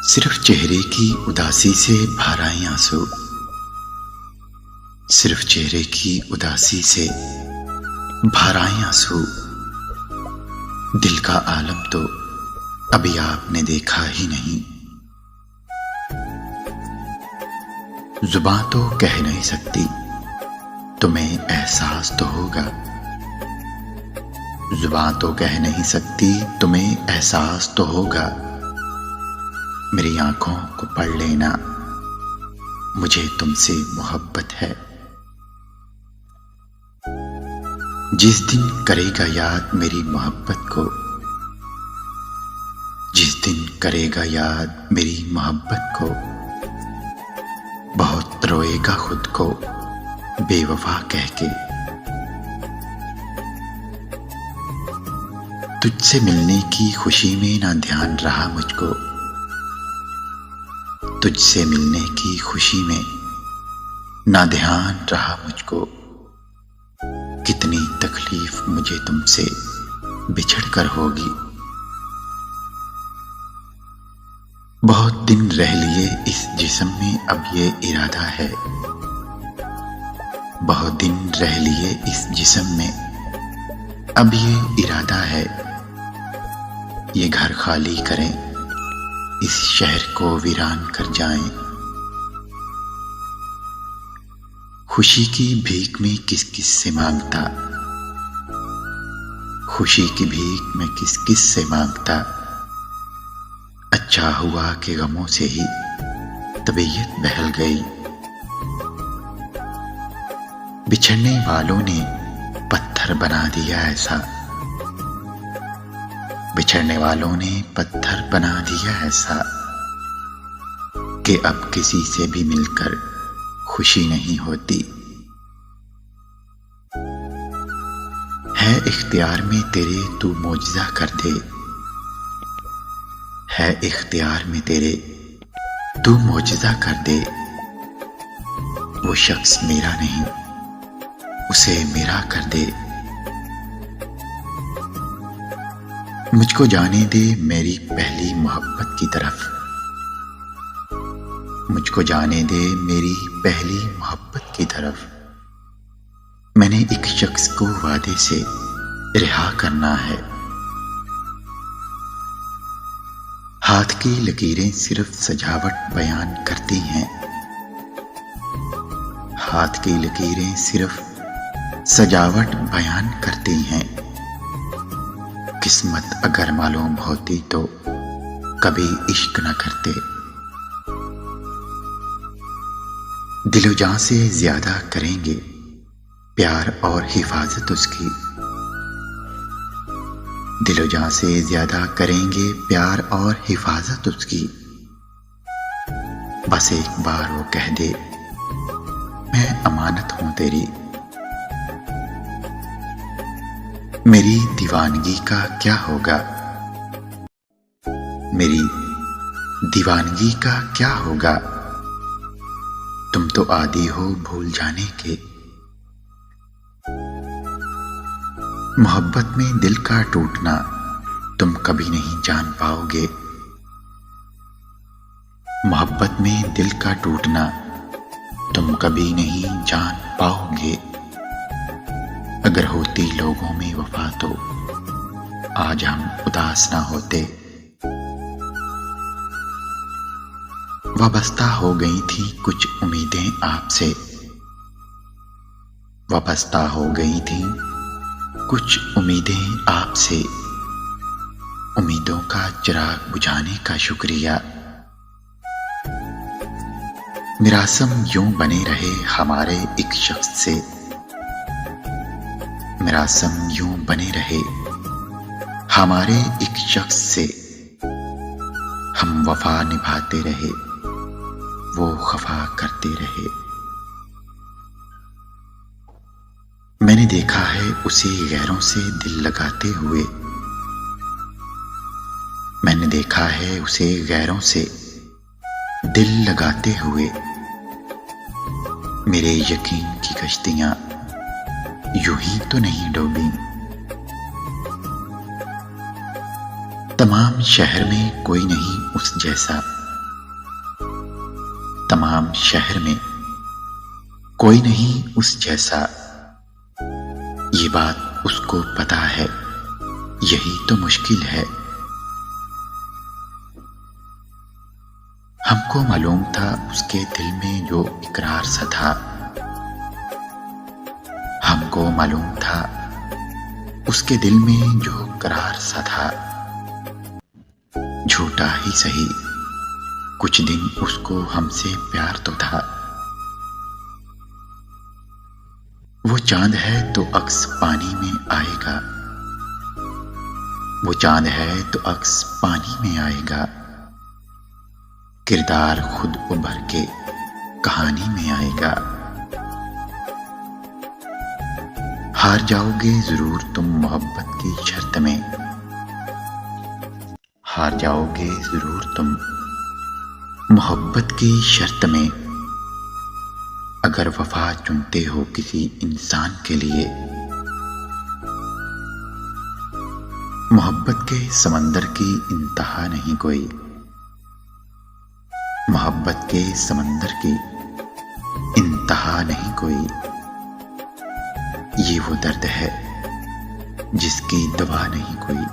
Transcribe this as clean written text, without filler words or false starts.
सिर्फ चेहरे की उदासी से भर आए आंसू, सिर्फ चेहरे की उदासी से भर आए आंसू। दिल का आलम तो अभी आपने देखा ही नहीं। जुबान तो कह नहीं सकती, तुम्हें एहसास तो होगा। जुबान तो कह नहीं सकती, तुम्हें एहसास तो होगा। मेरी आंखों को पढ़ लेना, मुझे तुमसे मोहब्बत है। जिस दिन करेगा याद मेरी मोहब्बत को, जिस दिन करेगा याद मेरी मोहब्बत को, बहुत रोएगा खुद को बेवफा कह के। तुझसे मिलने की खुशी में ना ध्यान रहा मुझको, तुझसे मिलने की खुशी में ना ध्यान रहा मुझको। कितनी तकलीफ मुझे तुमसे बिछड़ कर होगी। बहुत दिन रह लिए इस जिस्म में अब ये इरादा है, बहुत दिन रह लिए इस जिस्म में अब ये इरादा है। ये घर खाली करें, इस शहर को वीरान कर जाएं। खुशी की भीख में किस किस से मांगता, खुशी की भीख में किस किस से मांगता। अच्छा हुआ कि गमों से ही तबीयत बहल गई। बिछड़ने वालों ने पत्थर बना दिया ऐसा, बिछड़ने वालों ने पत्थर बना दिया ऐसा कि अब किसी से भी मिलकर खुशी नहीं होती। है इख्तियार में तेरे तू मौजज़ा कर दे, है इख्तियार में तेरे तू मौजज़ा कर दे। वो शख्स मेरा नहीं, उसे मेरा कर दे। मुझको जाने दे मेरी पहली मोहब्बत की तरफ, मुझको जाने दे मेरी पहली मोहब्बत की तरफ। मैंने एक शख्स को वादे से रिहा करना है। हाथ की लकीरें सिर्फ सजावट बयान करती हैं, हाथ की लकीरें सिर्फ सजावट बयान करती हैं। किस्मत अगर मालूम होती तो कभी इश्क न करते। दिलो जान से ज्यादा करेंगे प्यार और हिफाजत उसकी, दिलो जान से ज्यादा करेंगे प्यार और हिफाजत उसकी। बस एक बार वो कह दे मैं अमानत हूं तेरी। मेरी दीवानगी का क्या होगा, मेरी दीवानगी का क्या होगा। तुम तो आदी हो भूल जाने के। मोहब्बत में दिल का टूटना तुम कभी नहीं जान पाओगे, मोहब्बत में दिल का टूटना तुम कभी नहीं जान पाओगे। अगर होती लोगों में वफा तो आज हम उदास ना होते। वाबस्ता हो गई थी कुछ उम्मीदें आपसे, वाबस्ता हो गई थी कुछ उम्मीदें आपसे। उम्मीदों का चिराग बुझाने का शुक्रिया। मिरासम यूं बने रहे हमारे एक शख्स से, मिरासम यूं बने रहे हमारे एक शख्स से। हम वफा निभाते रहे, वो खफा करते रहे। मैंने देखा है उसे गैरों से दिल लगाते हुए, मैंने देखा है उसे गैरों से दिल लगाते हुए। मेरे यकीन की कश्तियां यूं ही तो नहीं डूबी। तमाम शहर में कोई नहीं उस जैसा, तमाम शहर में कोई नहीं उस जैसा। ये बात उसको पता है, यही तो मुश्किल है। हमको मालूम था उसके दिल में जो इकरार सा था, हमको मालूम था उसके दिल में जो करार सा था। झूठा ही सही, कुछ दिन उसको हमसे प्यार तो था। वो चांद है तो अक्स पानी में आएगा, वो चांद है तो अक्स पानी में आएगा। किरदार खुद उभर के कहानी में आएगा। हार जाओगे जरूर तुम मोहब्बत की शर्त में, हार जाओगे जरूर तुम मोहब्बत की शर्त में। अगर वफा चुनते हो किसी इंसान के लिए, मोहब्बत के समंदर की इंतहा नहीं कोई, मोहब्बत के समंदर की इंतहा नहीं कोई। ये वो दर्द है जिसकी दवा नहीं कोई।